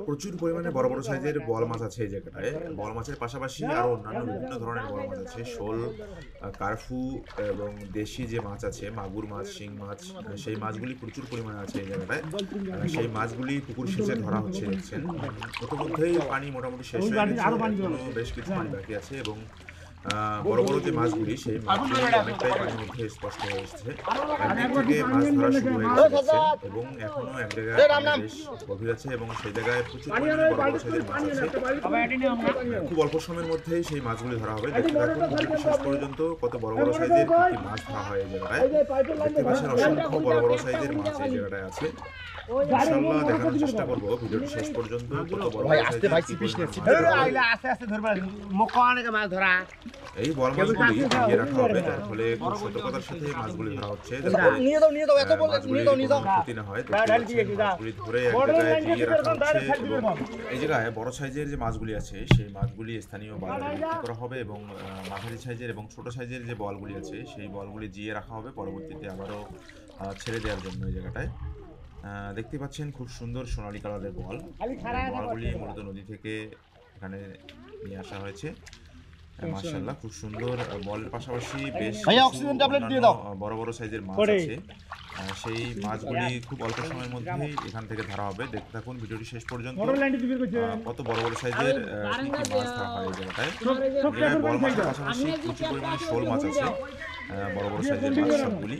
প্রচুর পরিমাণে বড় বড় সাইজের বোয়াল মাছ আছে এই জায়গাটায়। বোয়াল মাছের পাশাপাশি আরও অন্যান্য বিভিন্ন ধরনের বড় মাছ আছে। শোল, কার্ফু এবং দেশি যে মাছ আছে মাগুর মাছ, শিং মাছ, সেই মাছগুলি প্রচুর পরিমাণে আছে এই জায়গাটায়। সেই মাছগুলি পুকুর সেচে ধরা হচ্ছে দেখছেন। ইতিমধ্যেই পানি মোটামুটি শেষ হয়ে গেছে, এখনো বেশ কিছু পানি বাকি আছে এবং বড় বড় যে মাছগুলি সেই মাছগুলি অনেকটাই পানির মধ্যে স্পষ্ট হয়ে এসেছে। একদিক থেকে মাছ ধরা শুরু হয়ে গেছে দেখছেন এবং এখনো এক জায়গায় পানি বেশ গভীর আছে এবং সেই জায়গায় প্রচুর পরিমাণে বড় বড় সাইজের মাছ আছে। খুব অল্প সময়ের মধ্যেই সেই মাছগুলি ধরা হবে। দেখতে থাকুন ভিডিওটি শেষ পর্যন্ত কত বড় বড় সাইজের কি কি মাছ ধরা হয় এই জায়গাটায়। দেখতে পাচ্ছেন অসংখ্য বড় বড় সাইজের মাছ এই জায়গাটায় আছে। ইনশাআল্লাহ দেখানোর চেষ্টা করব ভিডিওটি শেষ পর্যন্ত কত বড় বড় সাইজের এই বড় মাছগুলি দিয়ে রাখা হবে, যার ফলে খুব সতর্কতার সাথে মাছগুলি ধরা হচ্ছে ক্ষতি না হয়। মাছগুলি ধরে এক জায়গায় দিয়ে রাখা হচ্ছে এবং এই জায়গায় বড় সাইজের যে মাছগুলি আছে সেই মাছগুলি স্থানীয় বাজারে বিক্রি করা হবে এবং মাঝারি সাইজের এবং ছোট সাইজের যে বলগুলি আছে সেই বলগুলি জিয়ে রাখা হবে পরবর্তীতে আবারও ছেড়ে দেওয়ার জন্য এই জায়গাটায়। দেখতে পাচ্ছেন খুব সুন্দর সোনালী কালারের বল। বলগুলি মূলত নদী থেকে এখানে নিয়ে আসা হয়েছে। মাশাআল্লাহ খুব সুন্দর বলের পাশাপাশি বেশ বড় বড় সাইজের মাছ আছে। সেই মাছগুলি খুব অল্প সময়ের মধ্যেই এখান থেকে ধরা হবে। দেখতে থাকুন ভিডিওটি শেষ পর্যন্ত কত বড় বড় সাইজের কি কি মাছ ধরা হয় এই জায়গাটায়। বড় মাছের পাশাপাশি প্রচুর পরিমাণে শোল মাছ আছে, বড় বড় সাইজের মাছ সবগুলি।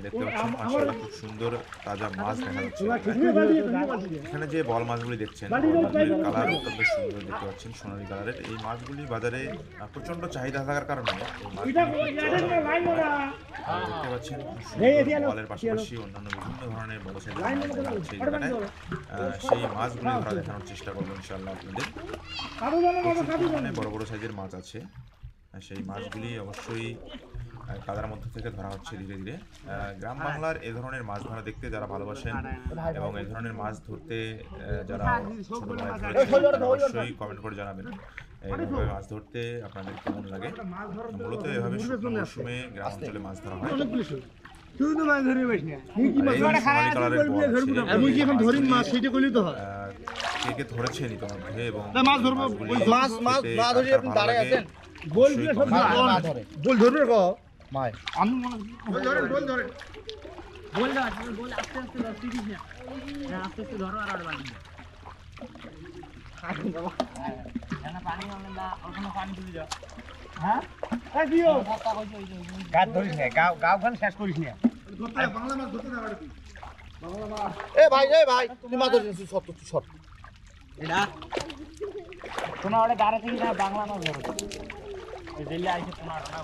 দেখতে পাচ্ছেন মাশাআল্লাহ খুব সুন্দর তাজা মাছ দেখা যাচ্ছে। এখানে যে বল মাছগুলি দেখছেন কালার অত্যন্ত সুন্দর, দেখতে পাচ্ছেন সোনালী কালারের। এই মাছগুলি বাজারে প্রচন্ড চাহিদা থাকার কারণে দেখতে পাচ্ছেন বলের পাশাপাশি অন্যান্য বিভিন্ন ধরনের বড় সাইজের মাছ সেই জায়গাটায় সেই মাছগুলি ধরা দেখানোর চেষ্টা করবো ইনশাআল্লাহ আপনাদের। বড় বড় সাইজের মাছ আছে, সেই মাছগুলি অবশ্যই কাদার মধ্যে থেকে ধরা হচ্ছে ধীরে ধীরে। গ্রাম বাংলার এ ধরনের মাছ ধরা দেখতে যারা ভালোবাসেন এবং এই ধরনের মাছ ধরতে যারা ছোটবেলায় ধরেছেন অবশ্যই কমেন্ট করে জানাবেন এইভাবে মাছ ধরতে আপনাদের কেমন লাগে। মূলত এভাবে শুকনো মৌসুমে গ্রাম অঞ্চলে মাছ ধরা হয়। কে কে ধরেছেন ইতিমধ্যে এবং বাংলা মাছ ধরো দিল্লি আইসে 15 টাকা